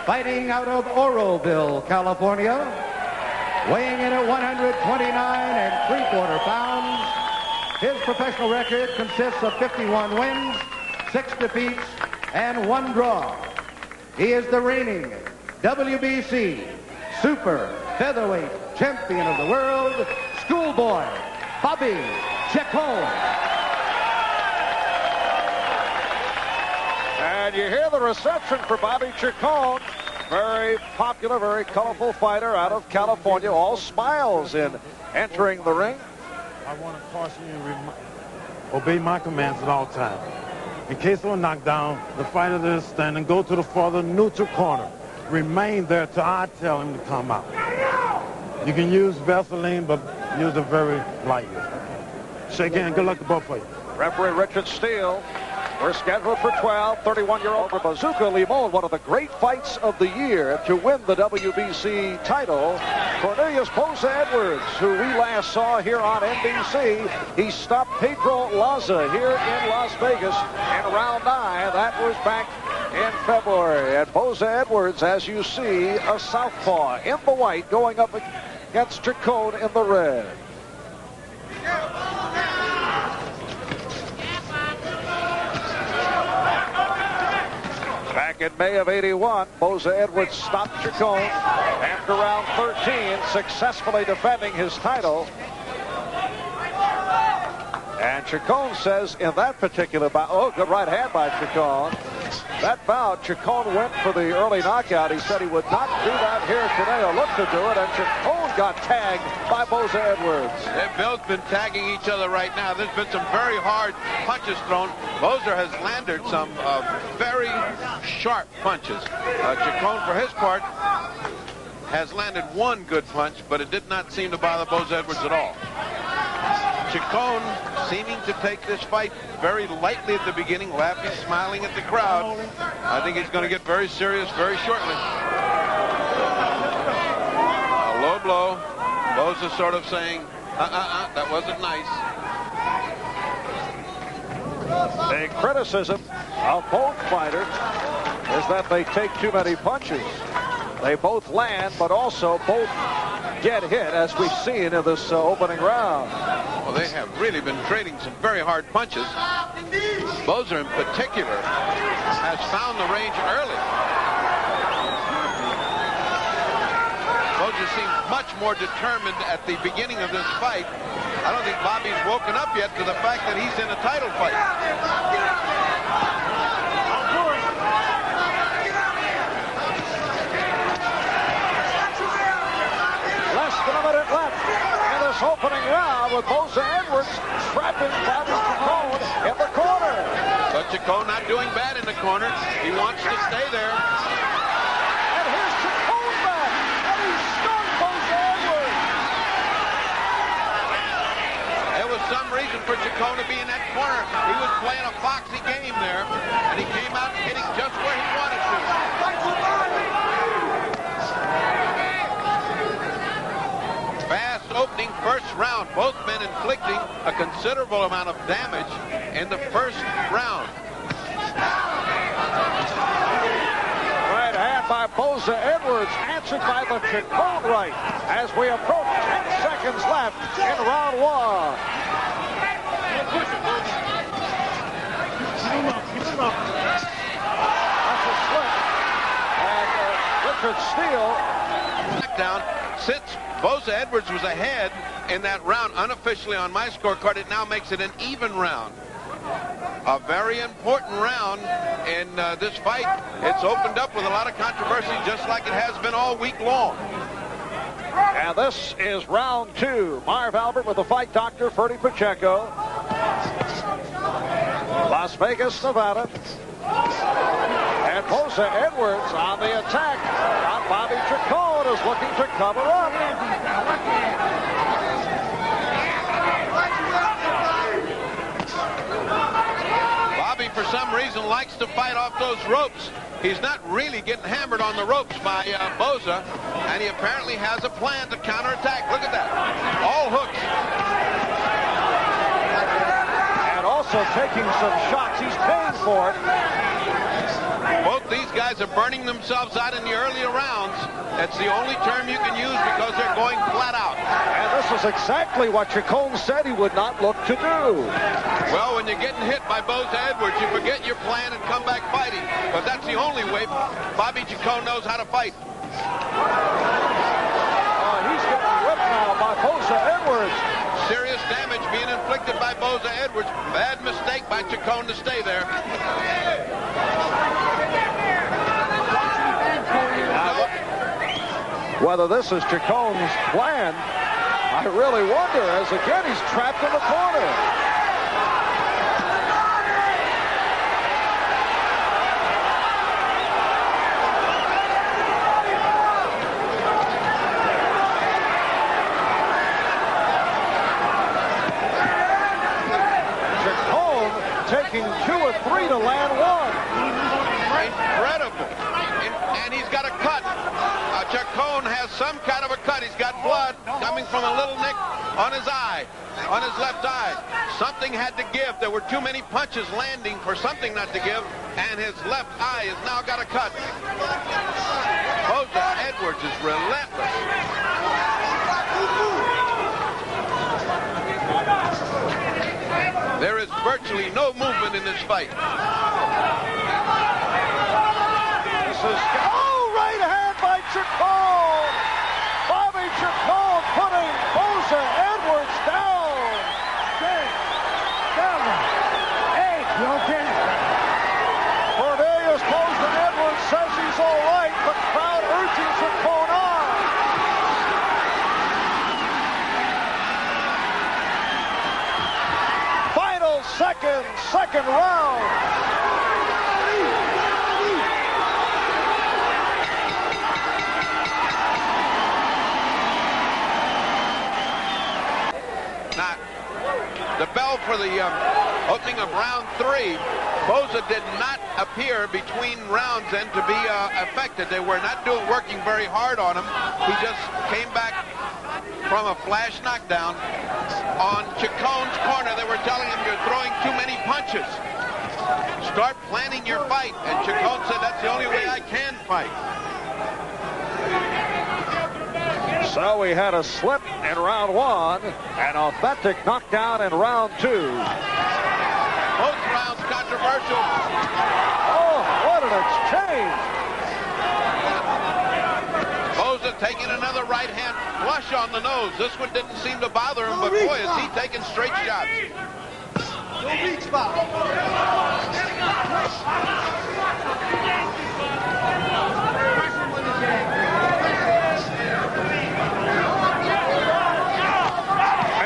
fighting out of Oroville, California, weighing in at 129 3/4 pounds. His professional record consists of 51 wins, 6 defeats, and 1 draw. He is the reigning WBC Super Featherweight Champion of the World, Schoolboy Bobby Chacon. And you hear the reception for Bobby Chacon. Very popular, very colorful fighter out of California. All smiles in entering the ring. I want to caution you, obey my commands at all times. In case of a knockdown, the fighter that is standing, go to the farther neutral corner. Remain there till I tell him to come out. You can use Vaseline, but use it very lightly. Shake hand. Good luck to both of you. Referee Richard Steele. We're scheduled for 12. 31-year-old Bazooka Limon, one of the great fights of the year to win the WBC title. Cornelius Boza-Edwards, who we last saw here on NBC. He stopped Pedro Laza here in Las Vegas in round 9. That was back in February. And Boza-Edwards, as you see, a southpaw in the white going up against Chacon in the red. Back in May of '81, Boza-Edwards stopped Chacon after round 13, successfully defending his title. And Chacon says in that particular bout, oh, good right hand by Chacon. That bout, Chacon went for the early knockout. He said he would not do that here today, or look to do it, and Chacon got tagged by Boza-Edwards. They've both been tagging each other right now. There's been some very hard punches thrown. Boza has landed some very sharp punches. Chacon, for his part, has landed 1 good punch, but it did not seem to bother Boza-Edwards at all. Chacon seeming to take this fight very lightly at the beginning, laughing, smiling at the crowd. I think he's going to get very serious very shortly. A low blow. Boza sort of saying, that wasn't nice. The criticism of both fighters is that they take too many punches. They both land, but also both get hit, as we've seen in this opening round. Well, they have really been trading some very hard punches. Boza, in particular, has found the range early. Boza seems much more determined at the beginning of this fight. I don't think Bobby's woken up yet to the fact that he's in a title fight. Opening round with Boza-Edwards trapping Bobby Chacon in the corner. But Chacon not doing bad in the corner. He wants to stay there. And here's Chacon back, and he stunned Boza-Edwards. There was some reason for Chacon to be in that corner. He was playing a foxy game there, and he came out hitting just where he wanted to. Opening first round, both men inflicting a considerable amount of damage in the first round. Right hand by Boza-Edwards, answered by the Chacon right, as we approach 10 seconds left in round 1. That's a slip. And Richard Steele. Down. Since Boza-Edwards was ahead in that round, unofficially on my scorecard, it now makes it an even round. A very important round in this fight. It's opened up with a lot of controversy, just like it has been all week long. And this is round 2. Marv Albert with the fight doctor, FOTY Pacheco. Las Vegas, Nevada. And Boza-Edwards on the attack. On Bobby Chacon is looking to cover up. Bobby, for some reason, likes to fight off those ropes. He's not really getting hammered on the ropes by Boza, and he apparently has a plan to counterattack. Look at that. All hooks. And also taking some shots. He's paying for it. Both these guys are burning themselves out in the earlier rounds. That's the only term you can use because they're going flat out. And this is exactly what Chacon said he would not look to do. Well, when you're getting hit by Boza-Edwards, you forget your plan and come back fighting. Because that's the only way Bobby Chacon knows how to fight. He's getting whipped now by Boza-Edwards. Serious damage being inflicted by Boza-Edwards. Bad mistake by Chacon to stay there. Whether this is Chacon's plan, I really wonder, as again he's trapped in the corner. Chacon taking 2 or 3 to land 1. Incredible. And he's got a cut. Chacon has some kind of a cut. He's got blood coming from a little nick on his eye, on his left eye. Something had to give. There were too many punches landing for something not to give, and his left eye has now got a cut. Boza-Edwards is relentless. There is virtually no movement in this fight. This is... right hand by Chacon! Bobby Chacon putting Boza-Edwards down! 6, 7, 8, okay. Cornelius Boza-Edwards says he's all right. The crowd urging Chacon on. Final second round. Now, the bell for the opening of round 3. Boza did not appear between rounds and to be affected. They were not working very hard on him. He just came back from a flash knockdown. On Chacon's corner, they were telling him, you're throwing too many punches. Start planning your fight. And Chacon said, that's the only way I can fight. So we had a slip in round 1, an authentic knockdown in round 2. Both rounds controversial. Oh, what an exchange. Boza taking another right hand flush on the nose. This one didn't seem to bother him, but boy, is he taking straight shots.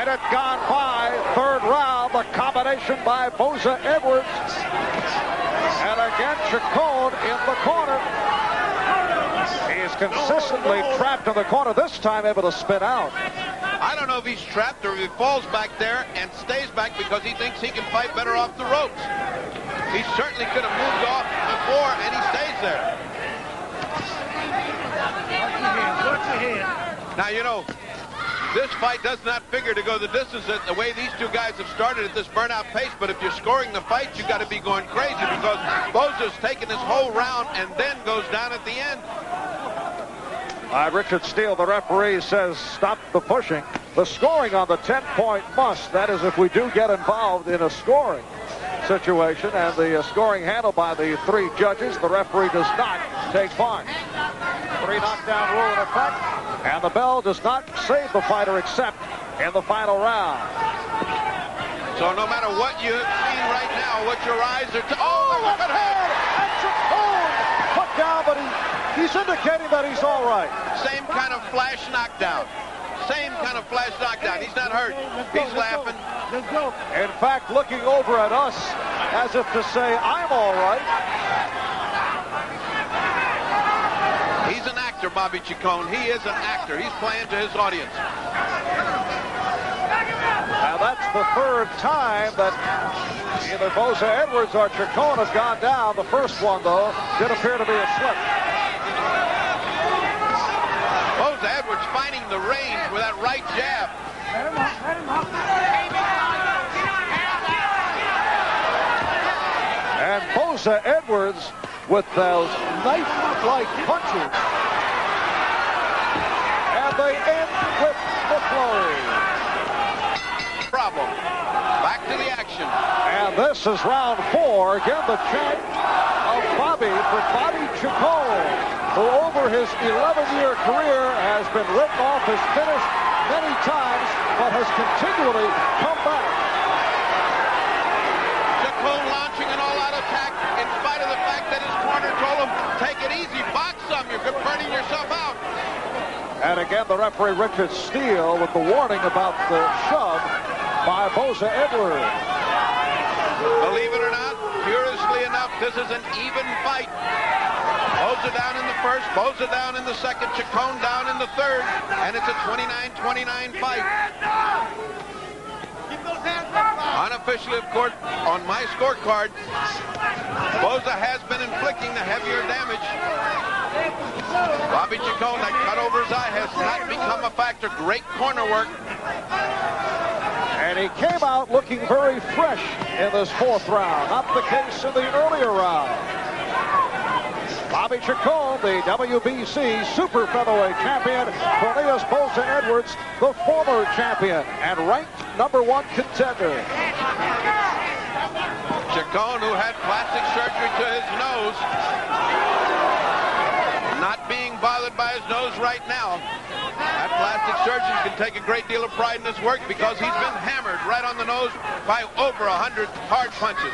Minute gone by, 3rd round, the combination by Boza-Edwards. And again, Chacon in the corner. He's consistently trapped in the corner, this time able to spin out. I don't know if he's trapped or if he falls back there and stays back because he thinks he can fight better off the ropes. He certainly could have moved off before, and he stays there. Now, you know, this fight does not figure to go the distance the way these two guys have started at this burnout pace, but if you're scoring the fight, you got to be going crazy because Boza's taking this whole round and then goes down at the end. Richard Steele, the referee, says stop the pushing. The scoring on the 10-point must. That is if we do get involved in a scoring situation, and the scoring handled by the 3 judges. The referee does not take part. 3 knockdown rule in effect, and the bell does not save the fighter except in the final round. So no matter what you have seen right now, what your eyes are... look at him! And Chacon put down, but he's indicating that he's all right. Same kind of flash knockdown. Same kind of flash knockdown. He's not hurt. He's laughing. In fact, looking over at us as if to say, I'm all right. He's an actor, Bobby Chacon. He is an actor. He's playing to his audience. Now that's the 3rd time that either Boza-Edwards or Chacon have gone down. The first one, though, did appear to be a slip. Boza-Edwards finding the range with that right jab. And Boza-Edwards with those knife-like punches. And they end with the close. Problem. Back to the action. And this is round 4. Again, the chant of Bobby for Bobby Chacon, who over his 11-year career has been written off as finished many times, but has continually come back. Chacon launching an all-out attack in spite of the fact that his corner told him, take it easy, box some, you're burning yourself out. And again, the referee Richard Steele with the warning about the shove by Boza-Edwards. Believe it or not, curiously enough, this is an even fight. Boza down in the first, Boza down in the second, Chacon down in the third, and it's a 29-29 fight. Unofficially, of course, on my scorecard, Boza has been inflicting the heavier damage. Bobby Chacon, that cut over his eye has not become a factor. Great corner work. And he came out looking very fresh in this 4th round. Not the case in the earlier round. Bobby Chacon, the WBC Super Featherweight champion. Cornelius Boza-Edwards, the former champion and ranked #1 contender. Chacon, who had plastic surgery to his nose, not being bothered by his nose right now. That plastic surgeon can take a great deal of pride in his work because he's been hammered right on the nose by over 100 hard punches.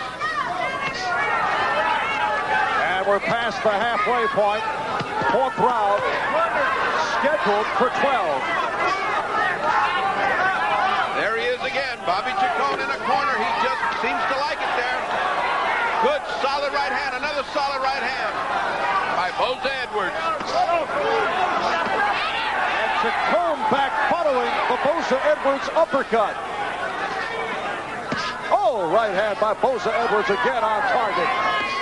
And we're past the halfway point. 4th round scheduled for 12. There he is again. Bobby Chacon in a corner. He just seems to like it there. Good, solid right hand. Another solid right hand by Boza-Edwards. And Chacon back following the Boza-Edwards uppercut. Oh, right hand by Boza-Edwards again on target.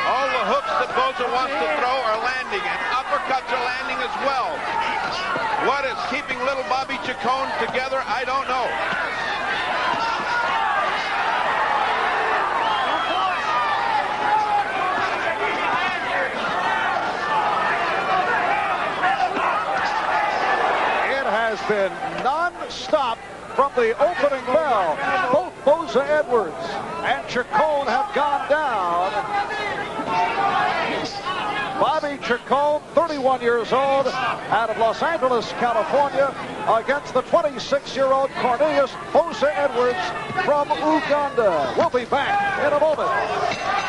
All the hooks that Boza wants to throw are landing, and uppercuts are landing as well. What is keeping little Bobby Chacon together, I don't know. It has been non-stop from the opening bell. Both Boza-Edwards and Chacon have gone down. Bobby Chacon, 31 years old, out of Los Angeles, California, against the 26-year-old Cornelius Boza-Edwards from Uganda. We'll be back in a moment.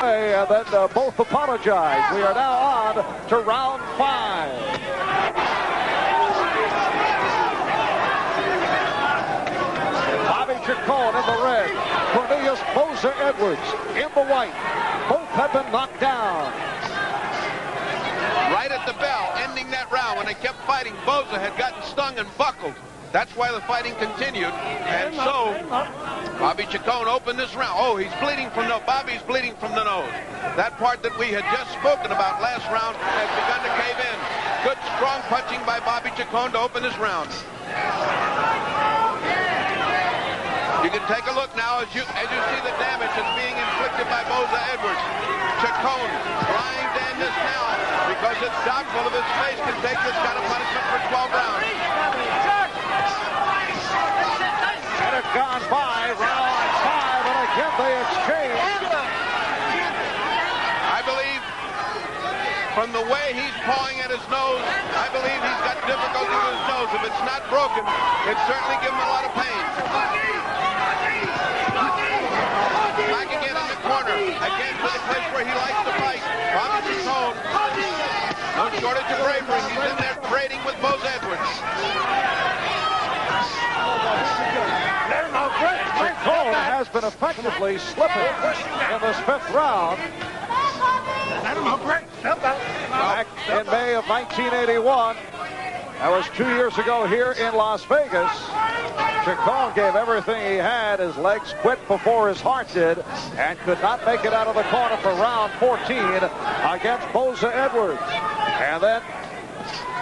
And then both apologize. We are now on to round 5. Bobby Chacon in the red, Cornelius Boza-Edwards in the white. Both have been knocked down. Right at the bell, ending that round, when they kept fighting, Boza had gotten stung and buckled. That's why the fighting continued. And so, Bobby Chacon opened this round. Oh, he's bleeding from the, Bobby's bleeding from the nose. That part that we had just spoken about last round has begun to cave in. Good, strong punching by Bobby Chacon to open this round. You can take a look now as you see the damage that's being inflicted by Boza-Edwards. Chacon trying to end this now because it's doubtful if his face can take this kind of punishment for 12 rounds. And it's gone by round 5, and again they exchange. I believe from the way he's pawing at his nose, I believe he's got difficulty with his nose. If it's not broken, it certainly gives him a lot of pain. Back again in the corner, again to the place where he likes to fight. Bobby Chacon, no shortage of bravery. He's in there trading with Boza-Edwards. Chacon has been effectively slipping in this 5th round. Back in May of 1981, that was 2 years ago here in Las Vegas. Chacon gave everything he had. His legs quit before his heart did and could not make it out of the corner for round 14 against Boza-Edwards. And then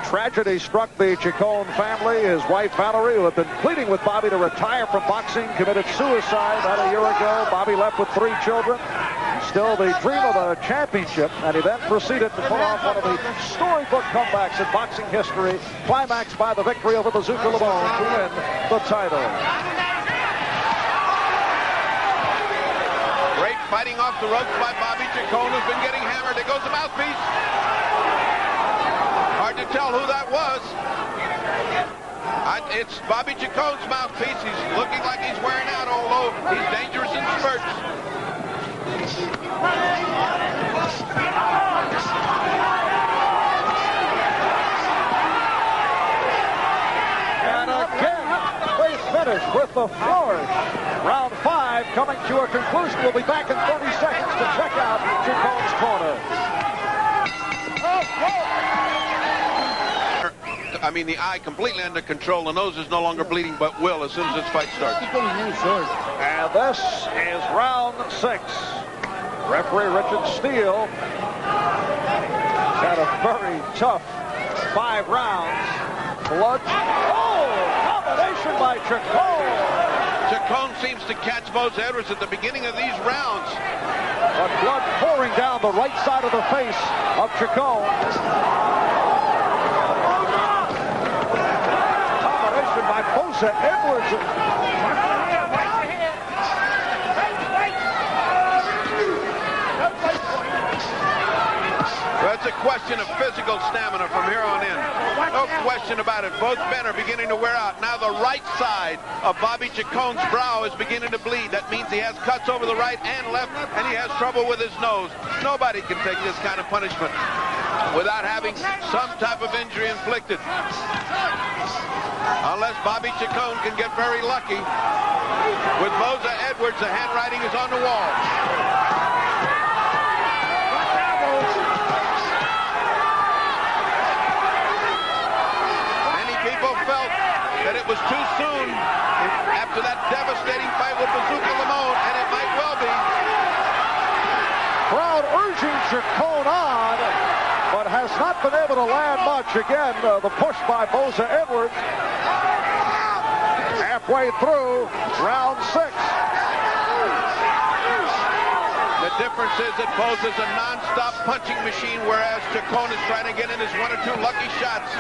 tragedy struck the Chacon family. His wife Valerie, who had been pleading with Bobby to retire from boxing, committed suicide about a year ago. Bobby left with 3 children. Still the dream of a championship, and he then proceeded to pull off one of the storybook comebacks in boxing history, climaxed by the victory over Bazooka Limon to win the title. Great fighting off the ropes by Bobby Chacon, who's been getting hammered. There goes the mouthpiece. Hard to tell who that was. It's Bobby Chacon's mouthpiece. He's looking like he's wearing out, although he's dangerous in spurts. And again, they finish with the flourish. Round 5 coming to a conclusion. We'll be back in 30 seconds to check out Chacon's corner. I mean, the eye completely under control. The nose is no longer bleeding, but will as soon as this fight starts. And this is round 6. Referee Richard Steele had a very tough 5 rounds. Blood. Oh, combination by Chacon. Chacon seems to catch Boza-Edwards at the beginning of these rounds. But blood pouring down the right side of the face of Chacon. Combination by Boza-Edwards. It's a question of physical stamina from here on in. No question about it. Both men are beginning to wear out. Now the right side of Bobby Chacon's brow is beginning to bleed. That means he has cuts over the right and left, and he has trouble with his nose. Nobody can take this kind of punishment without having some type of injury inflicted. Unless Bobby Chacon can get very lucky. With Boza-Edwards, the handwriting is on the wall. Felt that it was too soon after that devastating fight with Bazooka Limon, and it might well be. Crowd urging Chacon on, but has not been able to land much. Again, the push by Boza-Edwards. Halfway through round 6. The difference is that Boza's a non-stop punching machine, whereas Chacon is trying to get in his 1 or 2 lucky shots.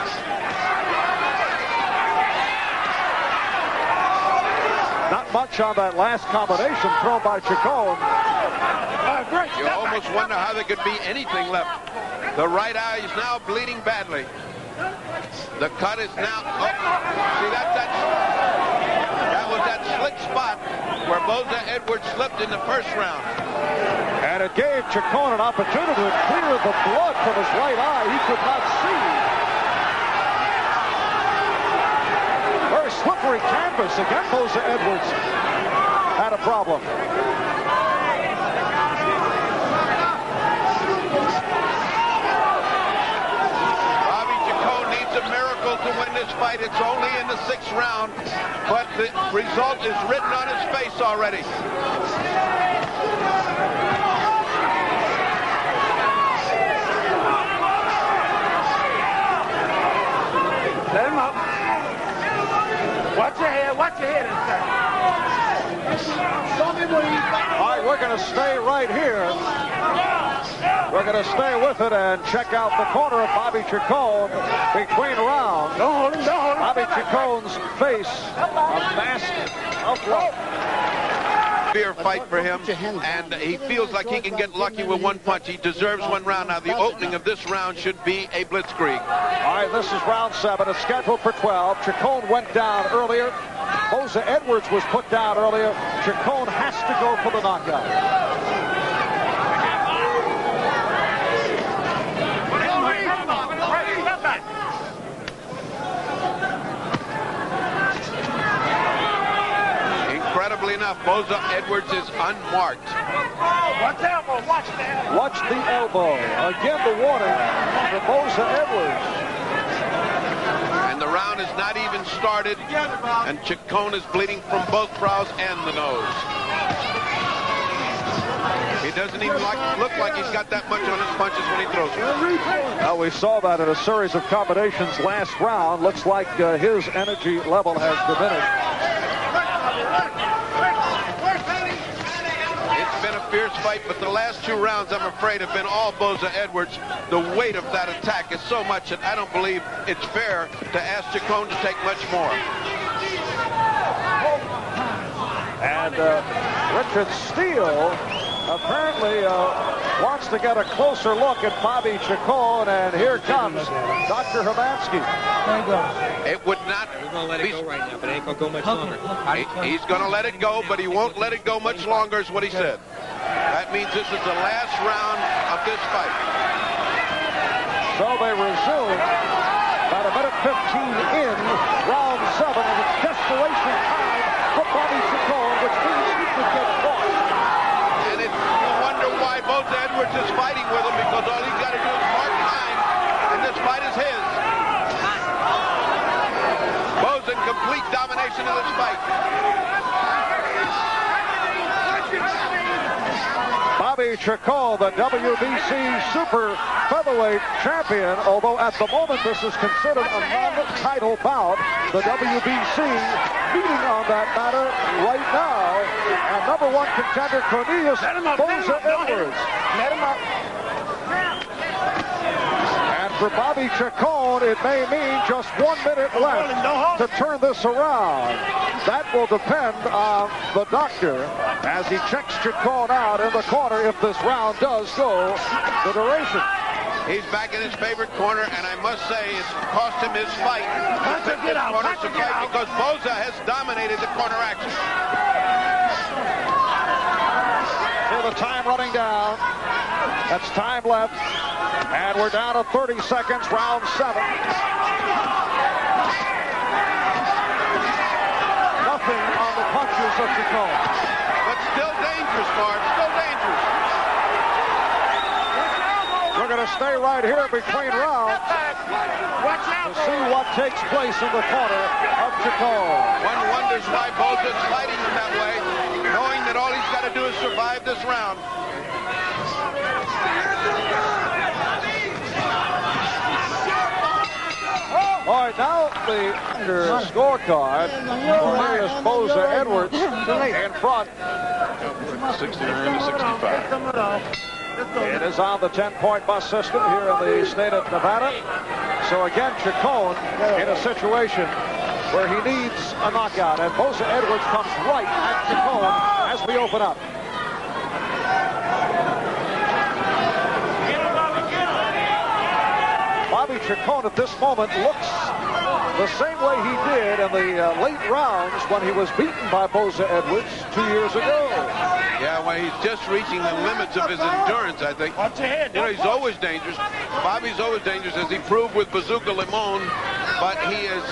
Not much on that last combination thrown by Chacon. You almost wonder how there could be anything left. The right eye is now bleeding badly. The cut is now... Oh, see, that was that slick spot where Boza-Edwards slipped in the first round. And it gave Chacon an opportunity to clear the blood from his right eye. He could not see. Very slippery canvas. Again, Boza-Edwards had a problem. Bobby Chacon needs a miracle to win this fight. It's only in the 6th round, but the result is written on his face already. Let him up. Watch your head inside. All right, we're going to stay right here. We're going to stay with it and check out the corner of Bobby Chacon between rounds. Don't hold him. Bobby Chacon's face, a mask of blood. Fair fight for him, and he feels like he can get lucky with one punch. He deserves 1 round. Now, the opening of this round should be a blitzkrieg. All right, this is round 7. It's scheduled for 12. Chacon went down earlier. Boza-Edwards was put down earlier. Chacon has to go for the knockout. Incredibly enough, Boza-Edwards is unmarked. Watch the elbow. Watch the elbow. Watch the elbow. Again, the warning for Boza-Edwards. And the round is not even started, and Chacon is bleeding from both brows and the nose. He doesn't even look like he's got that much on his punches when he throws them. Now, we saw that in a series of combinations last round. Looks like his energy level has diminished. It's been a fierce fight, but the last 2 rounds, I'm afraid, have been all Boza-Edwards. The weight of that attack is so much that I don't believe it's fair to ask Chacon to take much more. And Richard Steele apparently wants to get a closer look at Bobby Chacon, and here comes Dr. Hermansky. There you go. It would not. We're going to let it go right now, but it ain't going to go much longer. He's going to let it go, but he won't let it go much longer, is what he said. That means this is the last round of this fight. So they resume about a minute 15 in round 7, and it's desperation time for Bobby Chacon, which means he could get caught. And you wonder why Boza-Edwards is fighting with him, because all he's got to do is mark time, and this fight is his. Boza in complete domination of this fight. Bobby Chacon, the WBC Super Featherweight champion, although at the moment this is considered a non-title bout, the WBC meeting on that matter right now, and #1 contender Cornelius Boza-Edwards. Let him up. And for Bobby Chacon, it may mean just 1 minute left to turn this around. That will depend on the doctor as he checks Chacon out in the corner if this round does go the duration. He's back in his favorite corner, and I must say it's cost him his fight to pick this corner to fight, because Boza has dominated the corner action. Feel the time running down. That's time left. And we're down to 30 seconds, round 7. Nothing on the punches of Chacon. But still dangerous, Mark. Still dangerous. We're going to stay right here between rounds to see what takes place in the corner of Chacon. One wonders why Boza's fighting him that way, knowing that all he's got to do is survive this round. All right, now the scorecard. Cornelius Boza-Edwards in front. 69 to 65. It is on the 10-point bus system here in the state of Nevada. So again, Chacon in a situation where he needs a knockout, and Boza-Edwards comes right at Chacon as we open up. Bobby Chacon at this moment looks the same way he did in the late rounds when he was beaten by Boza-Edwards 2 years ago. Yeah, well, he's just reaching the limits of his endurance, I think. You know, he's always dangerous. Bobby's always dangerous, as he proved with Bazooka Limon, but he is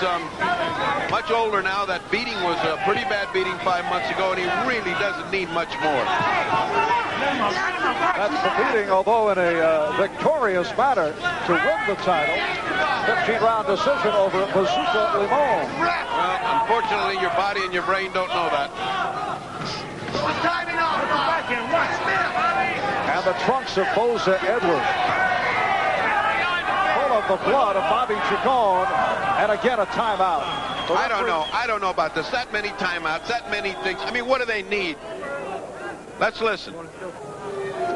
much older now. That beating was a pretty bad beating 5 months ago, and he really doesn't need much more. That's the beating, although in a victorious manner to win the title. 15-round decision over Bazooka Limon. Well, unfortunately, your body and your brain don't know that. And the trunks of Boza-Edwards, full of the blood of Bobby Chacon, and again a timeout. I don't know about this. That many timeouts, that many things. I mean, what do they need? Let's listen.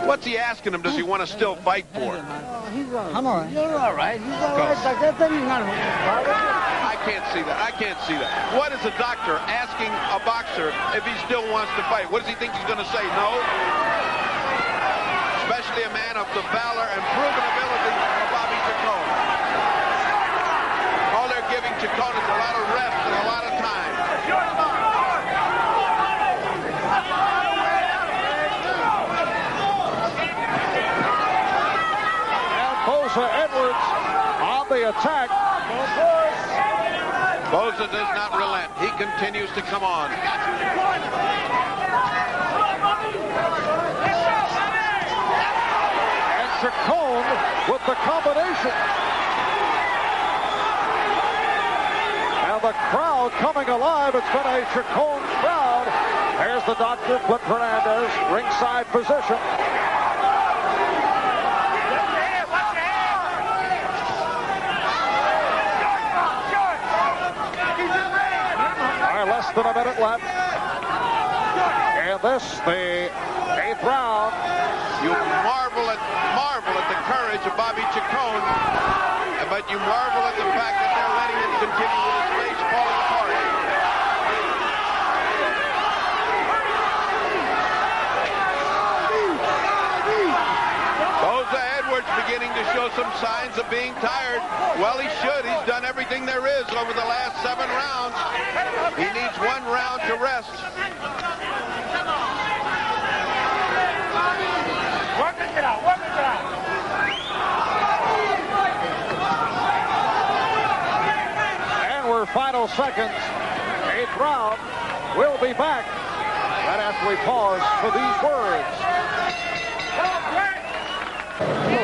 What's he asking him? Does he want to still fight for? I'm all right. You're all right. He's all right. Like that, then he's not. I can't see that. I can't see that. What is a doctor asking a boxer if he still wants to fight? What does he think he's going to say? No? Especially a man of the valor and proven ability of Bobby Chacon. All they're giving Chacon is a lot of rest and a lot of time. Boza-Edwards on the attack. Boza does not relent. He continues to come on. And Chacon with the combination. And the crowd coming alive. It's been a Chacon crowd. There's the doctor, Flip Hernandez, ringside position. Less than a minute left. And this, the 8th round. You marvel at the courage of Bobby Chacon, but you marvel at the fact that they're letting him continue with his face falling apart. Boza-Edwards beginning to show some signs of being tired. Well, he should. He's done everything there is over the last 7 rounds. He needs 1 round to rest. And we're final seconds. 8th round. We'll be back right after we pause for these words.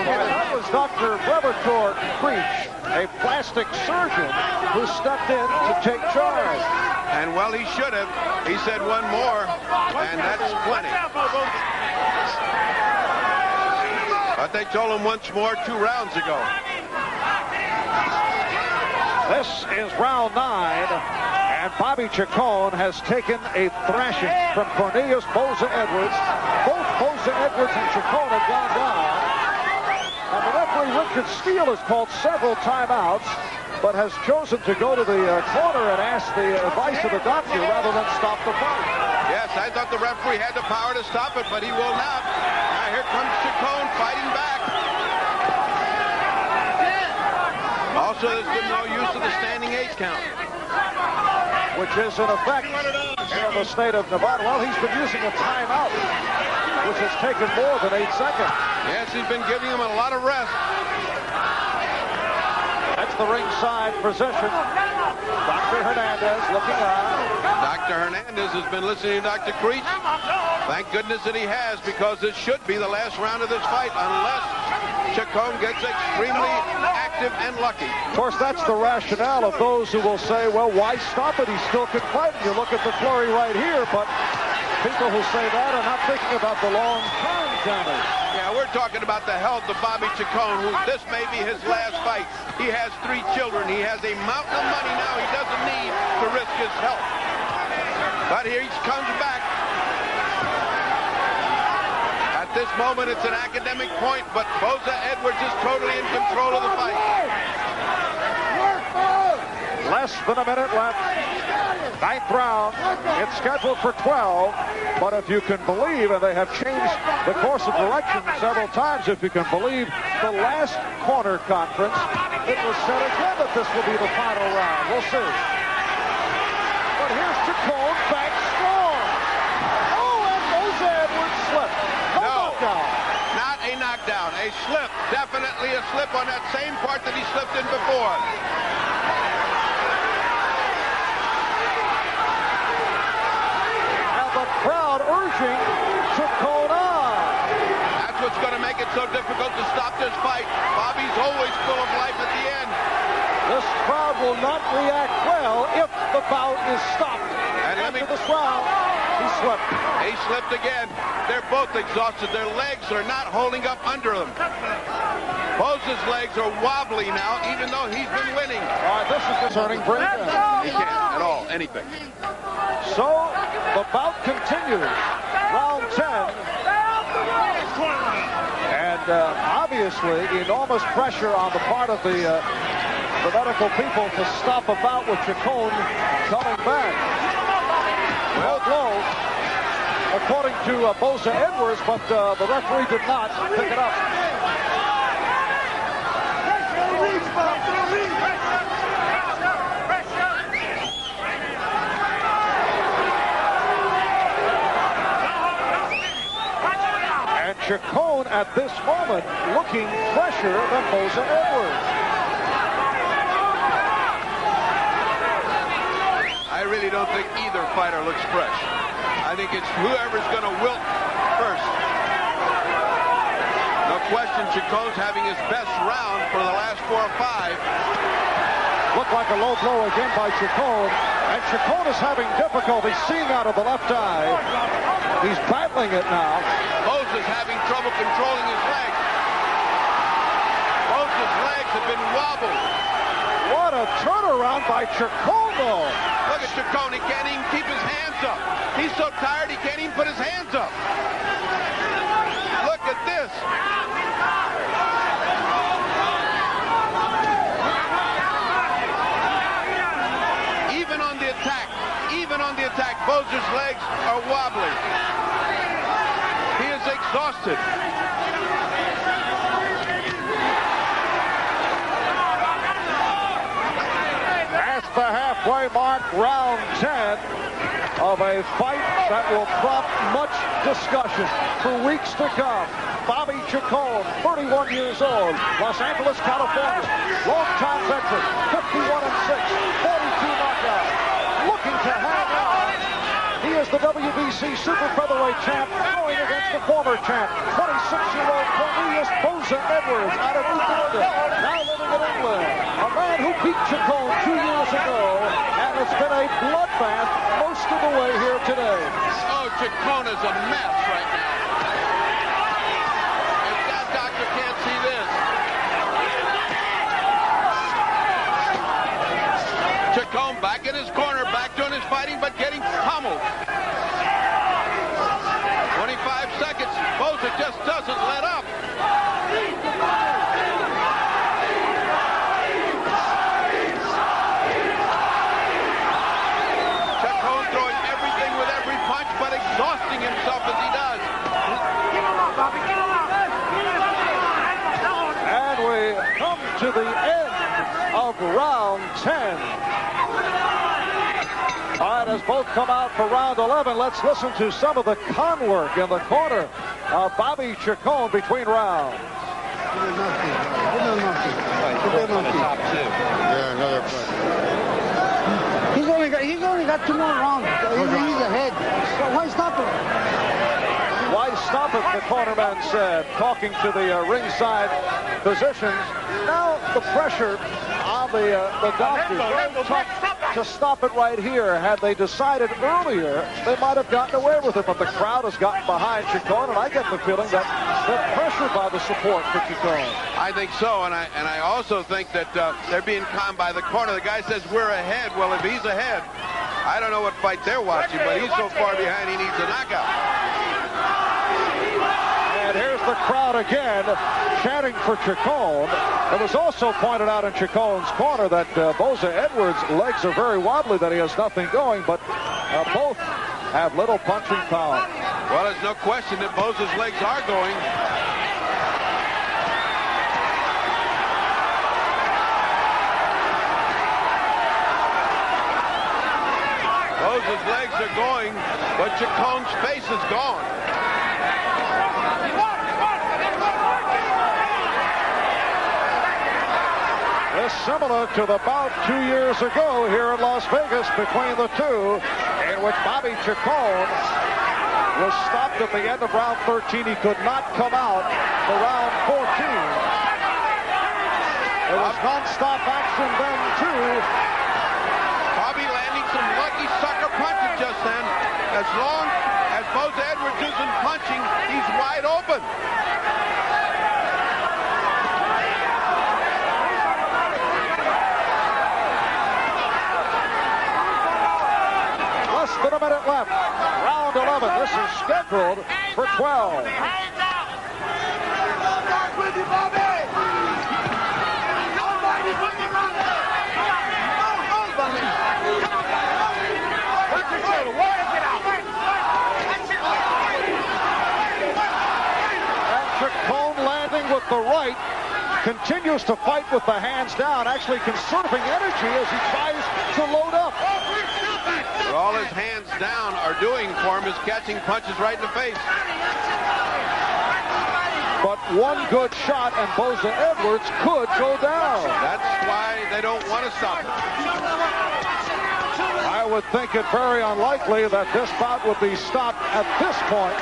That was Dr. Brevotor Creech, a plastic surgeon who stepped in to take charge. And well, he should have. He said 1 more, and that's plenty. But they told him once more 2 rounds ago. This is round 9, and Bobby Chacon has taken a thrashing from Cornelius Boza-Edwards. Both Boza-Edwards and Chacon have gone down. And the referee, Richard Steele, has called several timeouts, but has chosen to go to the corner and ask the advice of the doctor rather than stop the fight. Yes, I thought the referee had the power to stop it, but he will not. Now here comes Chacon fighting back. Also, there's been no use of the standing 8 count. Which is in effect in the state of Nevada. Well, he's been using a timeout, which has taken more than 8 seconds. Yes, he's been giving him a lot of rest. That's the ringside position. Dr. Hernandez looking on. Dr. Hernandez has been listening to Dr. Creech. Thank goodness that he has, because this should be the last round of this fight, unless Chacon gets extremely active and lucky. Of course, that's the rationale of those who will say, well, why stop it? He still can fight. You look at the flurry right here, but people who say that are not thinking about the long-term damage. Yeah, we're talking about the health of Bobby Chacon, who this may be his last fight. He has 3 children. He has a mountain of money now. He doesn't need to risk his health. But here he comes back. At this moment, it's an academic point, but Boza-Edwards is totally in control of the fight. Less than a minute left. 9th round. It's scheduled for 12. But if you can believe, and they have changed the course of direction several times, if you can believe the last corner conference, it was said again that this will be the final round. We'll see. But here's Chacon back strong. Oh, and Boza-Edwards slipped. Knockdown. Not a knockdown, a slip. Definitely a slip on that same part that he slipped in before. And the crowd urging Chacon on. That's what's going to make it so difficult to stop this fight. Bobby's always full of life at the end. This crowd will not react well if the bout is stopped. And after this round, he slipped. He slipped again. They're both exhausted. Their legs are not holding up under them. Boza's legs are wobbly now, even though he's been winning. All right, this is the turning point. He can't at all, anything. So the bout continues. Round 10. And obviously, enormous pressure on the part of the medical people to stop a bout with Chacon coming back. Low blow, according to Boza-Edwards, but the referee did not pick it up. And Chacon at this moment looking fresher than Boza-Edwards. I really don't think either fighter looks fresh. I think it's whoever's going to wilt first. No question, Chacon's having his best round for the last 4 or 5. Looked like a low blow again by Chacon, and Chacon is having difficulty seeing out of the left eye. He's battling it now. Boza's having trouble controlling his legs. Boza's legs have been wobbled. What a turnaround by Chacon, though. Look at Chacon, he can't even keep his hands up. He's so tired he can't even put his hands up. at this. Even on the attack, Bozer's legs are wobbly. He is exhausted. At the halfway mark, round 10 of a fight that will prompt much discussion for weeks to come. Bobby Chacon, 31 years old, Los Angeles, California, longtime veteran, 51-6, 42 knockouts, looking to hang on. He is the WBC Super Featherweight champ, going against the former champ, 26-year-old Cornelius Boza-Edwards out of New Zealand, now living in England. A man who beat Chacon 2 years ago, and it's been a bloodbath most of the way here today. Oh, Chacon is a mess right now. If that doctor can't see this. Chacon back in his corner, back doing his fighting, but getting pummeled. 25 seconds. Boza just doesn't let up. Chacon throwing everything with every punch, but exhausting himself as he does. And we come to the end of round 10. All right, as both come out for round 11, let's listen to some of the con work in the corner of Bobby Chacon between rounds. He's only got 2 more rounds. He's ahead. So why stop him? Why stop it, the cornerman said, talking to the ringside physicians. Now the pressure on the doctors. Tough to stop it right here. Had they decided earlier, they might have gotten away with it, but the crowd has gotten behind Chacon, and I get the feeling that they're pressured by the support for Chacon. I think so, and I also think that they're being calmed by the corner. The guy says we're ahead. Well, if he's ahead, I don't know what fight they're watching, but he's so far behind he needs a knockout. And here's the crowd again chanting for Chacon. It was also pointed out in Chacon's corner that Boza-Edwards' legs are very wobbly, that he has nothing going, but both have little punching power. Well, there's no question that Boza's legs are going. Boza's legs are going, but Chacon's face is gone. It's similar to the bout 2 years ago here in Las Vegas between the two, in which Bobby Chacon was stopped at the end of round 13. He could not come out for round 14. It was non-stop action then, too. Bobby landing some lucky sucker punches just then. As long as Boza-Edwards isn't punching, he's wide open. Less than a minute left. Round 11. This is scheduled for 12. And Chacon landing with the right. Continues to fight with the hands down, actually conserving energy as he tries to load up. But all his hands down are doing for him is catching punches right in the face. But one good shot and Boza-Edwards could go down. That's why they don't want to stop him. I would think it very unlikely that this bout would be stopped at this point,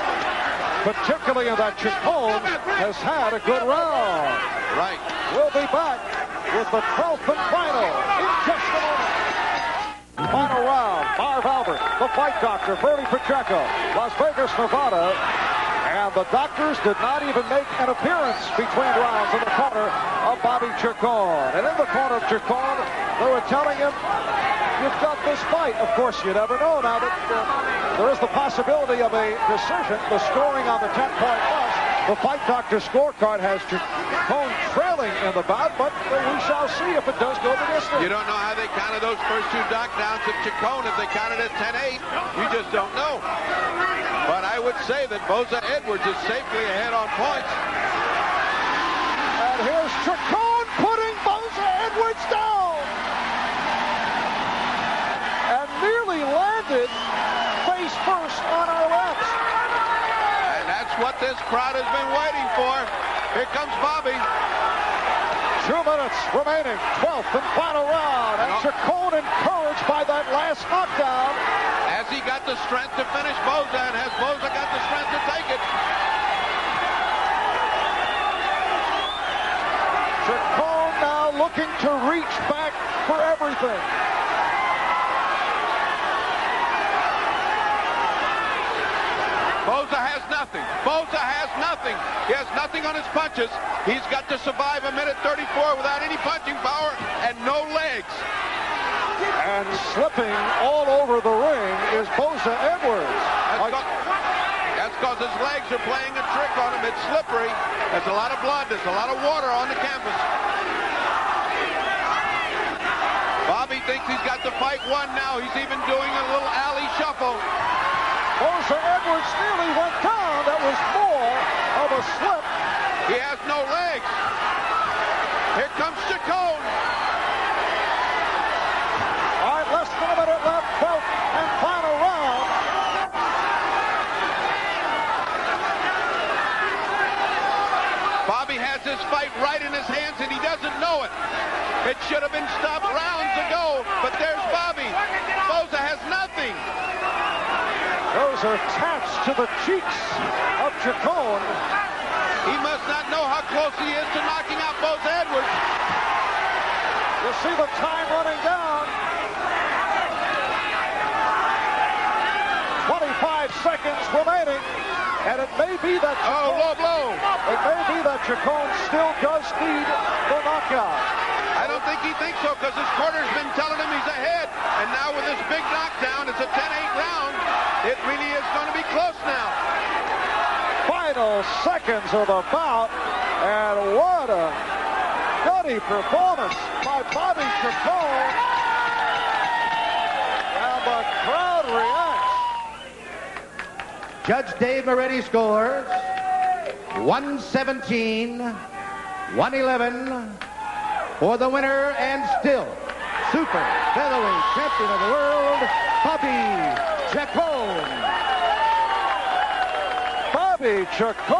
particularly in that Chacon has had a good round. Right. We'll be back with the 12th and final in just a moment. Final round, Marv Albert, the fight doctor, Bernie Pacheco, Las Vegas, Nevada. And the doctors did not even make an appearance between rounds in the corner of Bobby Chacon. And in the corner of Chacon, they were telling him, you've got this fight. Of course, you never know now that there is the possibility of a decision. The scoring on the 10-point bus The Fight Doctor scorecard has Chacon trailing in the bout, but we shall see if it does go the distance. You don't know how they counted those first two knockdowns of Chacon. If they counted it 10-8, you just don't know. But I would say that Boza-Edwards is safely ahead on points. And here's Chacon putting Boza-Edwards down. And nearly landed face first on our laps. And that's what this crowd has been waiting for. Here comes Bobby. 2 minutes remaining, 12th and final round. And Chacon encouraged by that last knockdown. Has he got the strength to finish Boza, and has Boza got the strength to take it? Chacon now looking to reach back for everything. Boza has nothing. Boza has nothing. He has nothing on his punches. He's got to survive a minute 34 without any punching power and no legs. And slipping all over the ring is Boza-Edwards. That's because his legs are playing a trick on him. It's slippery. There's a lot of blood. There's a lot of water on the canvas. Bobby thinks he's got the fight won now. He's even doing a little alley shuffle. Boza-Edwards nearly went down. That was more of a slip. He has no legs. Here comes Chacon. All right, less than a minute left. 12th and final round. Bobby has this fight right in his hands, and he doesn't know it. It should have been stopped rounds ago, but there's Bobby. Boza has nothing. Those are taps to the cheeks of Chacon. He must not know how close he is to knocking out Boza-Edwards. You see the time running down. 25 seconds remaining. And it may be that Chacon, low blow. It may be that Chacon still does need the knockout. I don't think he thinks so, because his corner's been telling him he's ahead. And now with this big knockdown, it's a 10-8 round. It really is going to be close now. Final seconds of the bout. And what a gutty performance by Bobby Chacon. And the crowd reacts. Judge Dave Moretti scores 117, 111 for the winner and still super featherweight champion of the world, Bobby Chacon. Bobby Chacon.